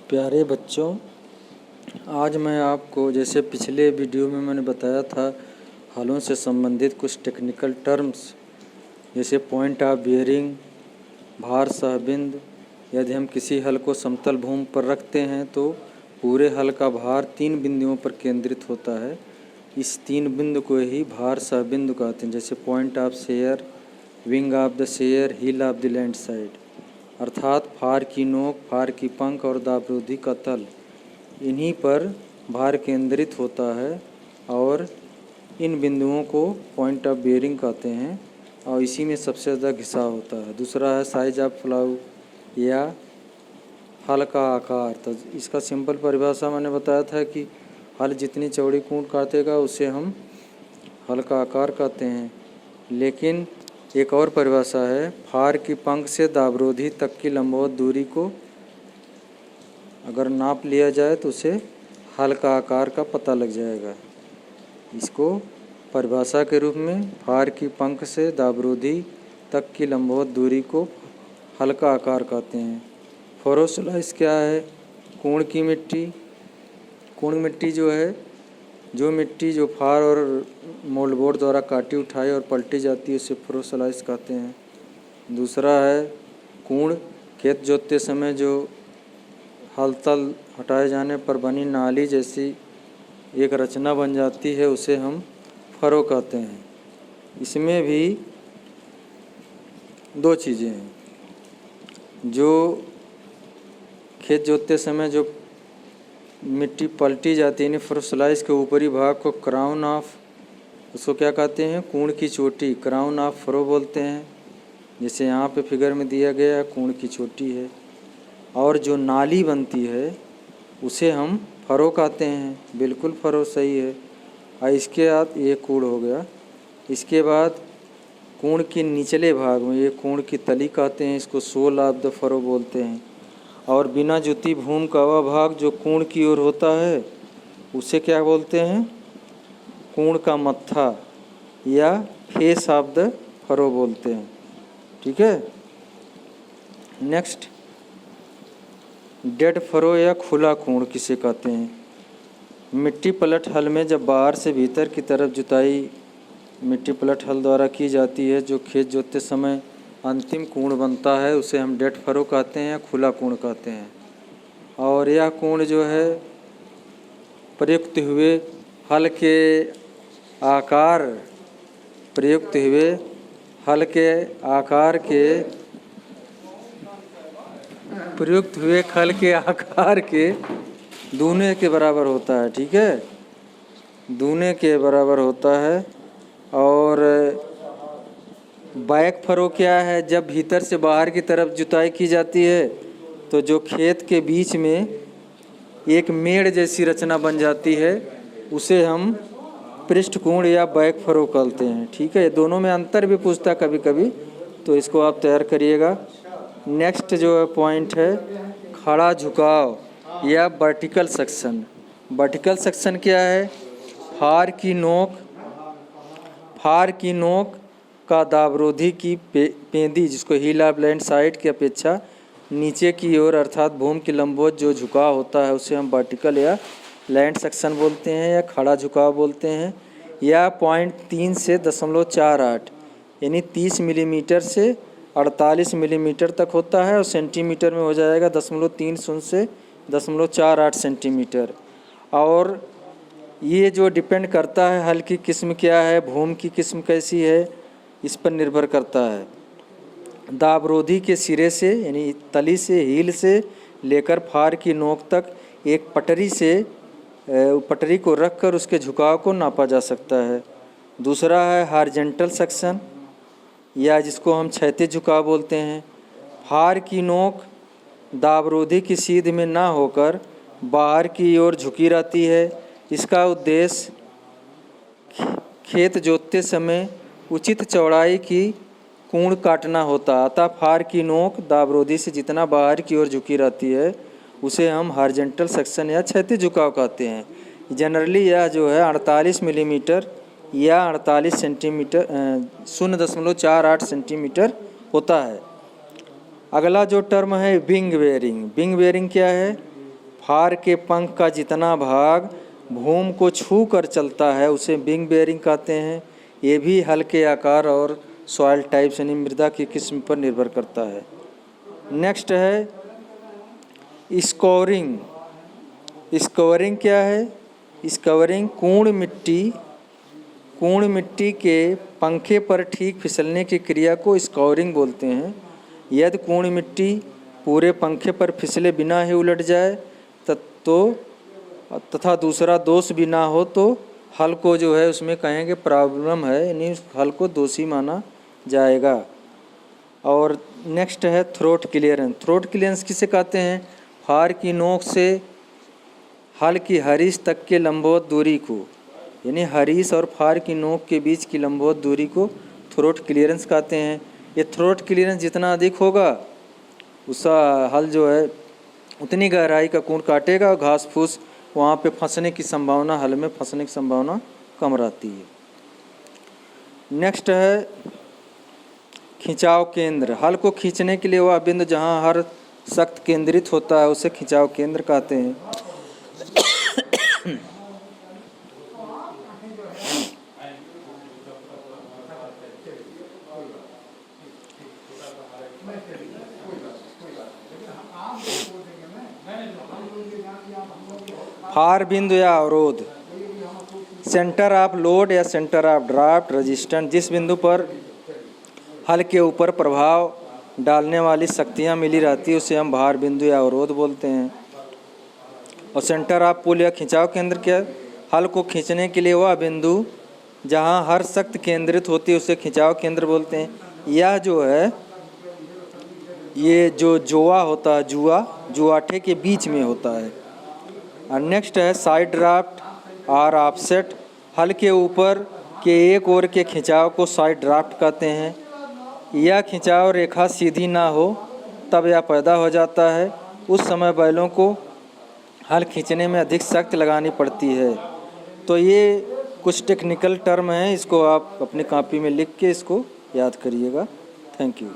प्यारे बच्चों, आज मैं आपको जैसे पिछले वीडियो में मैंने बताया था हलों से संबंधित कुछ टेक्निकल टर्म्स जैसे पॉइंट ऑफ बियरिंग, भार सहबिंद। यदि हम किसी हल को समतल भूमि पर रखते हैं तो पूरे हल का भार 3 बिंदुओं पर केंद्रित होता है। इस 3 बिंदु को ही भार सहबिंदु कहते हैं, जैसे point of share, wing of the share, hill of the land side. अर्थात फार की नोक, फार की पंख और दाबरोधी का तल, इन्हीं पर भार केंद्रित होता है और इन बिंदुओं को पॉइंट ऑफ बेयरिंग कहते हैं और इसी में सबसे ज़्यादा घिसाव होता है। दूसरा है साइज ऑफ फ्लाउ या हल का आकार। तो इसका सिंपल परिभाषा मैंने बताया था कि हल जितनी चौड़ी कूंड काटेगा उसे हम हल का आकार कहते हैं। लेकिन एक और परिभाषा है, फार की पंख से दाबरोधी तक की लंबवत दूरी को अगर नाप लिया जाए तो उसे हल का आकार का पता लग जाएगा। इसको परिभाषा के रूप में फार की पंख से दाबरोधी तक की लंबवत दूरी को हल का आकार कहते हैं। फरो स्लाइस क्या है? कूण की मिट्टी। कूण मिट्टी जो मिट्टी जो फार और मोल्डबोर्ड द्वारा काटी उठाई और पलटी जाती है उसे फरो स्लाइस कहते हैं। दूसरा है कूण, खेत जोतते समय जो हल तल हटाए जाने पर बनी नाली जैसी एक रचना बन जाती है उसे हम फरो कहते हैं। इसमें भी 2 चीज़ें हैं, जो खेत जोतते समय जो मिट्टी पलटी जाती है यानी फरो स्लाइस के ऊपरी भाग को क्राउन ऑफ, उसको क्या कहते हैं? कूण की चोटी, क्राउन ऑफ फरो बोलते हैं। जैसे यहाँ पे फिगर में दिया गया है, कूण की चोटी है। और जो नाली बनती है उसे हम फरो कहते हैं। बिल्कुल फरो सही है। और इसके बाद ये कूण हो गया। इसके बाद कूण के निचले भाग में ये कूण की तली कहते हैं, इसको सोल ऑफ द फरो बोलते हैं। और बिना जुती भूमि का वह भाग जो कूण की ओर होता है उसे क्या बोलते हैं? कूण का मत्था या फेस ऑफ द फरो बोलते हैं। ठीक है। नेक्स्ट, डेड फरो या खुला कूण किसे कहते हैं? मिट्टी पलट हल में जब बाहर से भीतर की तरफ जुताई मिट्टी पलट हल द्वारा की जाती है, जो खेत जोतते समय अंतिम कूण बनता है उसे हम डेड फरो कहते हैं या खुला कूण कहते हैं। और यह कूण जो है प्रयुक्त हुए हल के आकार प्रयुक्त हुए हल के आकार के प्रयुक्त हुए खल के आकार के दूने के बराबर होता है। ठीक है, दूने के बराबर होता है। और बैक फरो क्या है? जब भीतर से बाहर की तरफ जुताई की जाती है तो जो खेत के बीच में एक मेड़ जैसी रचना बन जाती है उसे हम पृष्ठ कोण या बैक फरो कहते हैं। ठीक है, दोनों में अंतर भी पूछता कभी कभी, तो इसको आप तैयार करिएगा। नेक्स्ट जो पॉइंट है, खड़ा झुकाव या वर्टिकल सेक्शन। वर्टिकल सेक्शन क्या है? फार की नोक का दाबरोधी की पेंदी, जिसको हिल ऑफ लैंड साइड की अपेक्षा नीचे की ओर अर्थात भूमि की लंबवत जो झुकाव होता है उसे हम वर्टिकल या लैंड सेक्शन बोलते हैं या खड़ा झुकाव बोलते हैं। या पॉइंट 3 से 0.48 यानी 30 मिलीमीटर से 48 मिलीमीटर तक होता है और सेंटीमीटर में हो जाएगा 0.30 से 0.48 सेंटीमीटर। और ये जो डिपेंड करता है हल की किस्म क्या है, भूमि की किस्म कैसी है, इस पर निर्भर करता है। दाबरोधी के सिरे से यानी तली से हील से लेकर फार की नोक तक एक पटरी को रखकर उसके झुकाव को नापा जा सकता है। दूसरा है हॉरिजॉन्टल सेक्शन या जिसको हम क्षैतिज झुकाव बोलते हैं। फार की नोक दाबरोधी की सीध में ना होकर बाहर की ओर झुकी रहती है। इसका उद्देश्य खेत जोतते समय उचित चौड़ाई की कूण काटना होता। अतः फार की नोक दाबरोधी से जितना बाहर की ओर झुकी रहती है उसे हम हॉरिजॉन्टल सेक्शन या क्षैतिज झुकाव कहते हैं। जनरली यह जो है 48 मिलीमीटर या 48 सेंटीमीटर 0.48 सेंटीमीटर होता है। अगला जो टर्म है विंग बेयरिंग। विंग बेयरिंग क्या है? फार के पंख का जितना भाग भूमि को छू कर चलता है उसे विंग बेयरिंग कहते हैं। ये भी हल के आकार और सॉइल टाइप्स यानी मृदा की किस्म पर निर्भर करता है। नेक्स्ट है स्कोरिंग। स्कोरिंग क्या है? स्कोरिंग कूर्ण मिट्टी के पंखे पर ठीक फिसलने की क्रिया को स्कोरिंग बोलते हैं। यदि कूर्ण मिट्टी पूरे पंखे पर फिसले बिना ही उलट जाए तथा दूसरा दोष भी ना हो तो हल को जो है उसमें कहेंगे प्रॉब्लम है, यानी हल को दोषी माना जाएगा। और नेक्स्ट है थ्रोट क्लियरेंस। थ्रोट क्लियरेंस किसे कहते हैं? फार की नोक से हल की हरीश तक के लंबवत दूरी को, यानी हरीश और फार की नोक के बीच की लंबवत दूरी को थ्रोट क्लियरेंस कहते हैं। ये थ्रोट क्लियरेंस जितना अधिक होगा उसका हल जो है उतनी गहराई का कूण काटेगा और घास फूस वहाँ पे फंसने की संभावना, हल में फंसने की संभावना कम रहती है। नेक्स्ट है खिंचाव केंद्र। हल को खींचने के लिए वह बिंदु जहाँ हर सख्त केंद्रित होता है उसे खिंचाव केंद्र कहते हैं। फार बिंदु या अवरोध, सेंटर ऑफ लोड या सेंटर ऑफ ड्राफ्ट रेजिस्टेंस। जिस बिंदु पर हल के ऊपर प्रभाव डालने वाली शक्तियाँ मिली रहती है उसे हम भार बिंदु या अवरोध बोलते हैं। और सेंटर ऑफ पुल या खिंचाव केंद्र क्या? हल को खींचने के लिए वह बिंदु जहाँ हर शक्ति केंद्रित होती है उसे खिंचाव केंद्र बोलते हैं। यह जो है ये जो जुआ होता है, जुआठे के बीच में होता है। और नेक्स्ट है साइड ड्राफ्ट और ऑफसेट। हल के ऊपर के एक ओर के खिंचाव को साइड ड्राफ्ट कहते हैं। यह खिंचाव रेखा सीधी ना हो तब यह पैदा हो जाता है। उस समय बैलों को हल खींचने में अधिक सख्त लगानी पड़ती है। तो ये कुछ टेक्निकल टर्म हैं, इसको आप अपनी कॉपी में लिख के इसको याद करिएगा। Thank you.